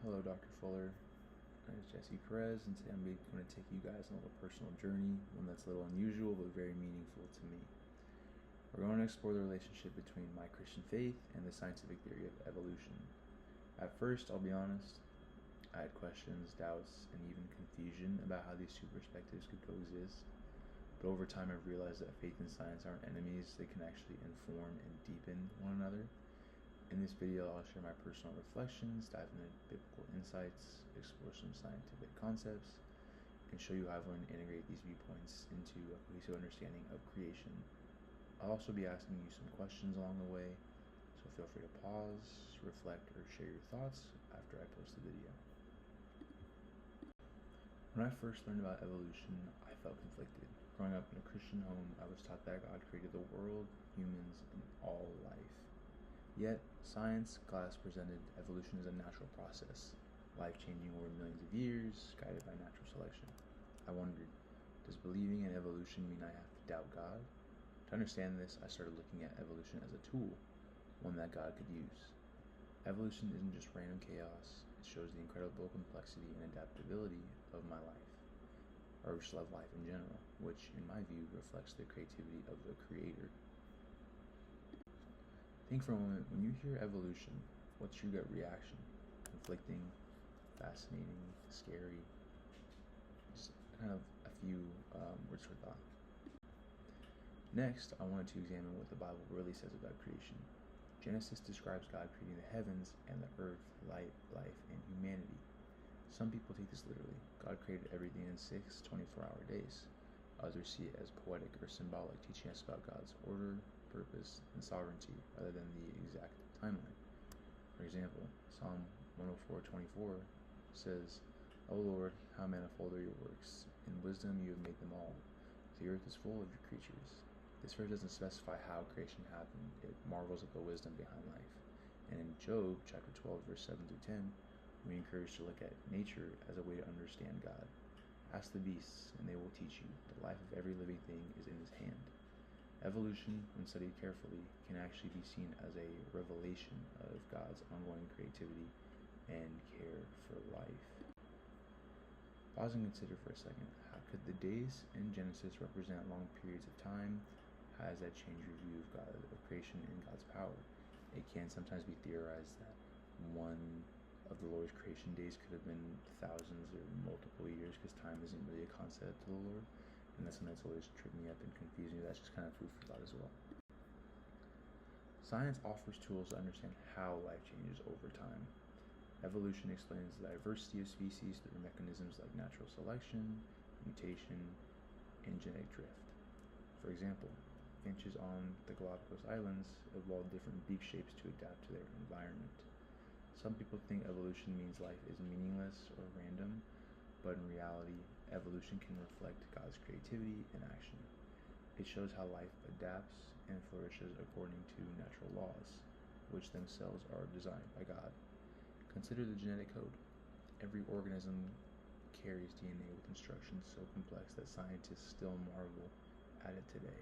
Hello, Dr. Fuller. My name is Jesse Perez, and today I'm going to take you guys on a little personal journey, one that's a little unusual but very meaningful to me. We're going to explore the relationship between my Christian faith and the scientific theory of evolution. At first, I'll be honest, I had questions, doubts, and even confusion about how these two perspectives could coexist. But over time, I've realized that faith and science aren't enemies, they can actually inform and deepen one another. In this video, I'll share my personal reflections, dive into biblical insights, explore some scientific concepts, and show you how I've learned to integrate these viewpoints into a cohesive understanding of creation. I'll also be asking you some questions along the way, so feel free to pause, reflect, or share your thoughts after I post the video. When I first learned about evolution, I felt conflicted. Growing up in a Christian home, I was taught that God created the world, humans, and all life. Yet, science class presented evolution as a natural process, life-changing over millions of years, guided by natural selection. I wondered, does believing in evolution mean I have to doubt God? To understand this, I started looking at evolution as a tool, one that God could use. Evolution isn't just random chaos, it shows the incredible complexity and adaptability of my life, or just of life in general, which, in my view, reflects the creativity of the Creator. Think for a moment, when you hear evolution, what's your gut reaction? Conflicting, fascinating, scary? Just kind of a few words for thought. Next, I wanted to examine what the Bible really says about creation. Genesis describes God creating the heavens and the earth, light, life, and humanity. Some people take this literally. God created everything in 6 24-hour days. Others see it as poetic or symbolic, teaching us about God's order, purpose, and sovereignty rather than the exact timeline. For example, Psalm 104:24 says, O Lord, how manifold are your works. In wisdom you have made them all. The earth is full of your creatures. This verse doesn't specify how creation happened. It marvels at the wisdom behind life. And in Job chapter 12, verse 7 through 10, we're encouraged to look at nature as a way to understand God. Ask the beasts, and they will teach you. The life of every living thing is in his hand. Evolution, when studied carefully, can actually be seen as a revelation of God's ongoing creativity and care for life. Pause and consider for a second. How could the days in Genesis represent long periods of time? How has that changed your view of God, of creation, and God's power? It can sometimes be theorized that one of the Lord's creation days could have been thousands or multiple years, because time isn't really a concept to the Lord. And that's something that's always tripped me up and confused me. That's just kind of food for thought as well. Science offers tools to understand how life changes over time. Evolution explains the diversity of species through mechanisms like natural selection, mutation, and genetic drift. For example, finches on the Galapagos Islands evolved different beak shapes to adapt to their environment. Some people think evolution means life is meaningless or random, but in reality, evolution can reflect God's creativity and action. It shows how life adapts and flourishes according to natural laws, which themselves are designed by God. Consider the genetic code. Every organism carries DNA with instructions so complex that scientists still marvel at it today.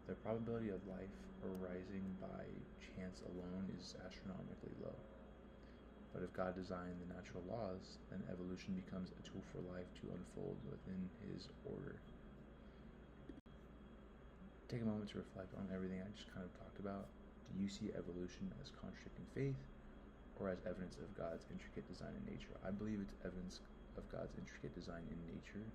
The probability of life arising by chance alone is astronomically low. But if God designed the natural laws, then evolution becomes a tool for life to unfold within his order. Take a moment to reflect on everything I just kind of talked about. Do you see evolution as contradicting faith or as evidence of God's intricate design in nature? I believe it's evidence of God's intricate design in nature,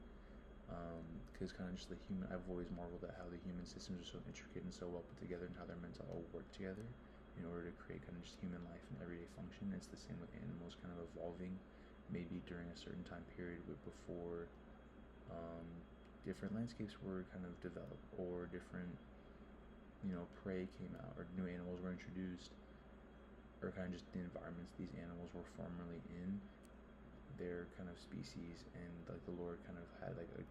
because kind of just I've always marveled at how the human systems are so intricate and so well put together, and how they're meant to all work together in order to create kind of just human life and everyday function. It's the same with animals kind of evolving maybe during a certain time period before different landscapes were kind of developed, or different prey came out, or new animals were introduced, or kind of just the environments these animals were formerly in, their kind of species, and like the Lord kind of had like a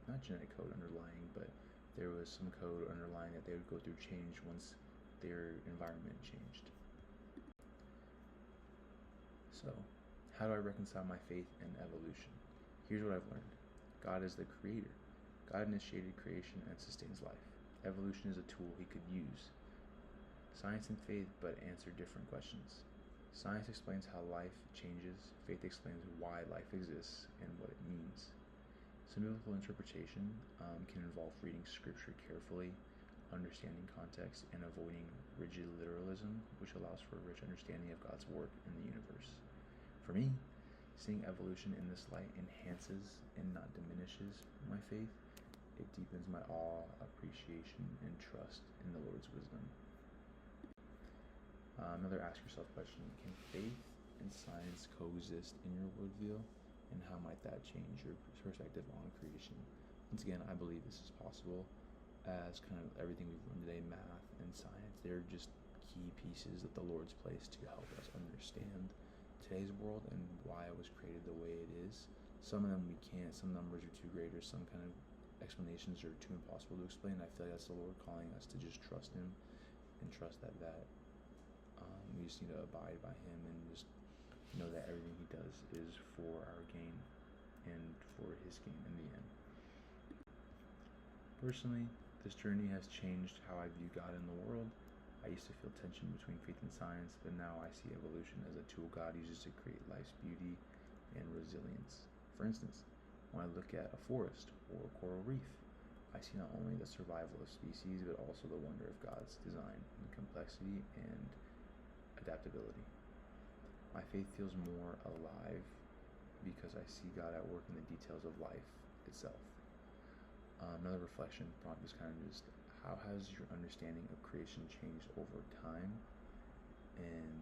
not genetic code underlying, but there was some code underlying that they would go through change once their environment changed. So, how do I reconcile my faith and evolution? Here's what I've learned. God is the creator. God initiated creation and sustains life. Evolution is a tool he could use. Science and faith but answer different questions. Science explains how life changes, faith explains why life exists and what it means. Some biblical interpretation can involve reading scripture carefully, understanding context, and avoiding rigid literalism, which allows for a rich understanding of God's work in the universe. For me, seeing evolution in this light enhances and not diminishes my faith. It deepens my awe, appreciation, and trust in the Lord's wisdom. Another ask yourself question: can faith and science coexist in your worldview? And how might that change your perspective on creation? Once again, I believe this is possible, as kind of everything we've learned today, math and science, they're just key pieces that the Lord's placed to help us understand today's world and why it was created the way it is. Some of them we can't, some numbers are too great, or some kind of explanations are too impossible to explain. I feel like that's the Lord calling us to just trust Him and trust that we just need to abide by Him and just know that everything He does is for our gain and for His gain in the end. Personally, this journey has changed how I view God in the world. I used to feel tension between faith and science, but now I see evolution as a tool God uses to create life's beauty and resilience. For instance, when I look at a forest or a coral reef, I see not only the survival of species, but also the wonder of God's design and complexity and adaptability. My faith feels more alive because I see God at work in the details of life itself. Another reflection prompt is kind of just, how has your understanding of creation changed over time? And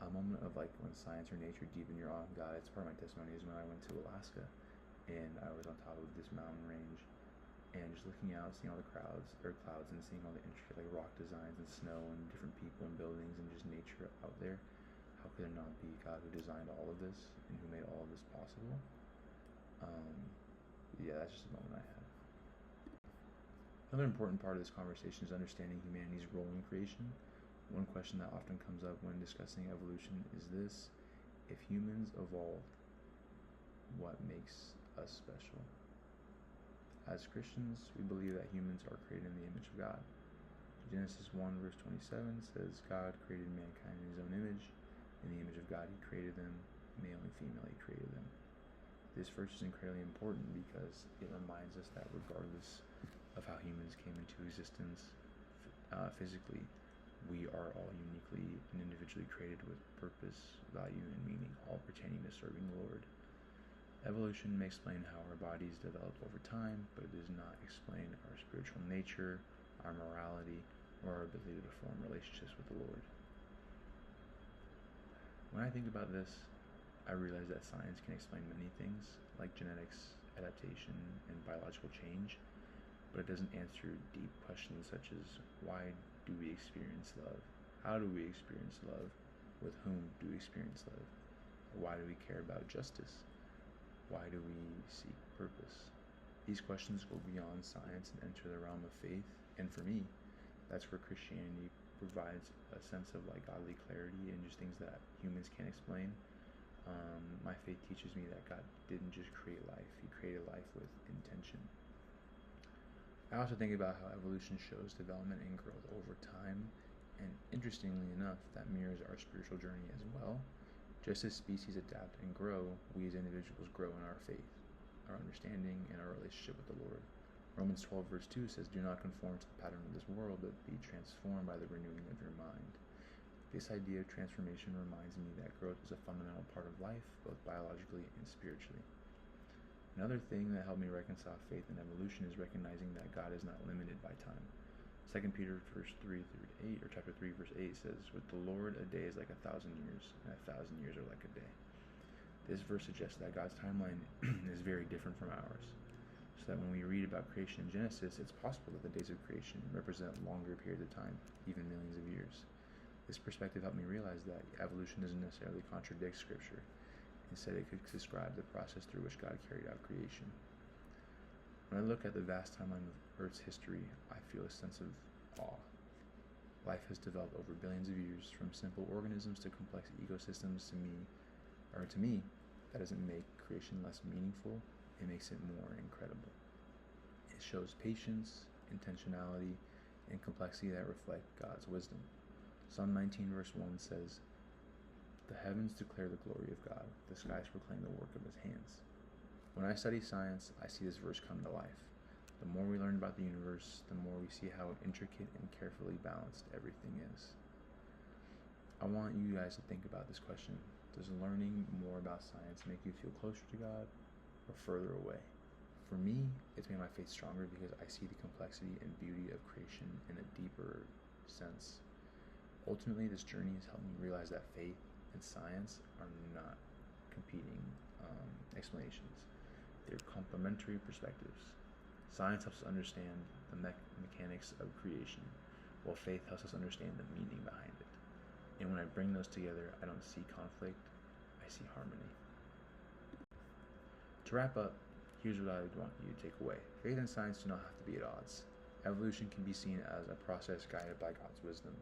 a moment of like when science or nature deepen your awe in God, it's part of my testimony, is when I went to Alaska and I was on top of this mountain range and just looking out, seeing all the clouds and seeing all the intricate like rock designs and snow and different people and buildings and just nature out there. How could there not be God who designed all of this and who made all of this possible? Yeah, that's just a moment I had. Another important part of this conversation is understanding humanity's role in creation. One question that often comes up when discussing evolution is this: if humans evolved, what makes us special? As Christians, we believe that humans are created in the image of God. Genesis 1 verse 27 says, God created mankind in His own image. In the image of God He created them, male and female He created them. This verse is incredibly important because it reminds us that regardless of how humans came into existence physically, we are all uniquely and individually created with purpose, value, and meaning, all pertaining to serving the Lord. Evolution may explain how our bodies developed over time, but it does not explain our spiritual nature, our morality, or our ability to form relationships with the Lord. When I think about this, I realize that science can explain many things, like genetics, adaptation, and biological change, but it doesn't answer deep questions such as, why do we experience love? How do we experience love? With whom do we experience love? Why do we care about justice? Why do we seek purpose? These questions go beyond science and enter the realm of faith, and for me, that's where Christianity provides a sense of like godly clarity and just things that humans can't explain. My faith teaches me that God didn't just create life, He created life with intention. I also think about how evolution shows development and growth over time, and interestingly enough, that mirrors our spiritual journey as well. Just as species adapt and grow, we as individuals grow in our faith, our understanding, and our relationship with the Lord. Romans 12 verse 2 says, do not conform to the pattern of this world, but be transformed by the renewing of your mind. This idea of transformation reminds me that growth is a fundamental part of life, both biologically and spiritually. Another thing that helped me reconcile faith and evolution is recognizing that God is not limited by time. 2 Peter verse 3 through 8, or chapter 3 verse 8 says, with the Lord a day is like 1,000 years, and 1,000 years are like a day. This verse suggests that God's timeline is very different from ours, so that when we read about creation in Genesis, it's possible that the days of creation represent longer periods of time, even millions of years. This perspective helped me realize that evolution doesn't necessarily contradict Scripture. Instead, it could describe the process through which God carried out creation. When I look at the vast timeline of Earth's history, I feel a sense of awe. Life has developed over billions of years, from simple organisms to complex ecosystems. To me, that doesn't make creation less meaningful, it makes it more incredible. It shows patience, intentionality, and complexity that reflect God's wisdom. Psalm 19 verse 1 says, The heavens declare the glory of God, the skies proclaim the work of his hands. When I study science, I see this verse come to life. The more we learn about the universe, the more we see how intricate and carefully balanced everything is. I want you guys to think about this question. Does learning more about science make you feel closer to God or further away? For me, it's made my faith stronger because I see the complexity and beauty of creation in a deeper sense. Ultimately, this journey has helped me realize that faith and science are not competing explanations. They're complementary perspectives. Science helps us understand the mechanics of creation, while faith helps us understand the meaning behind it. And when I bring those together, I don't see conflict, I see harmony. To wrap up, here's what I would want you to take away. Faith and science do not have to be at odds. Evolution can be seen as a process guided by God's wisdom.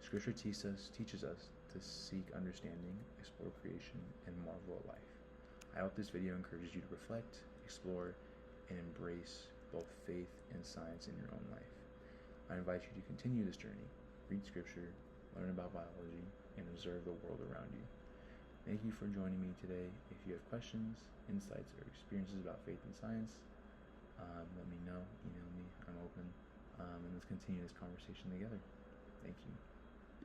Scripture teaches us to seek understanding, explore creation, and marvel at life. I hope this video encourages you to reflect, explore, and embrace both faith and science in your own life. I invite you to continue this journey, read scripture, learn about biology, and observe the world around you. Thank you for joining me today. If you have questions, insights, or experiences about faith and science, let me know, email me, I'm open, and let's continue this conversation together. Thank you.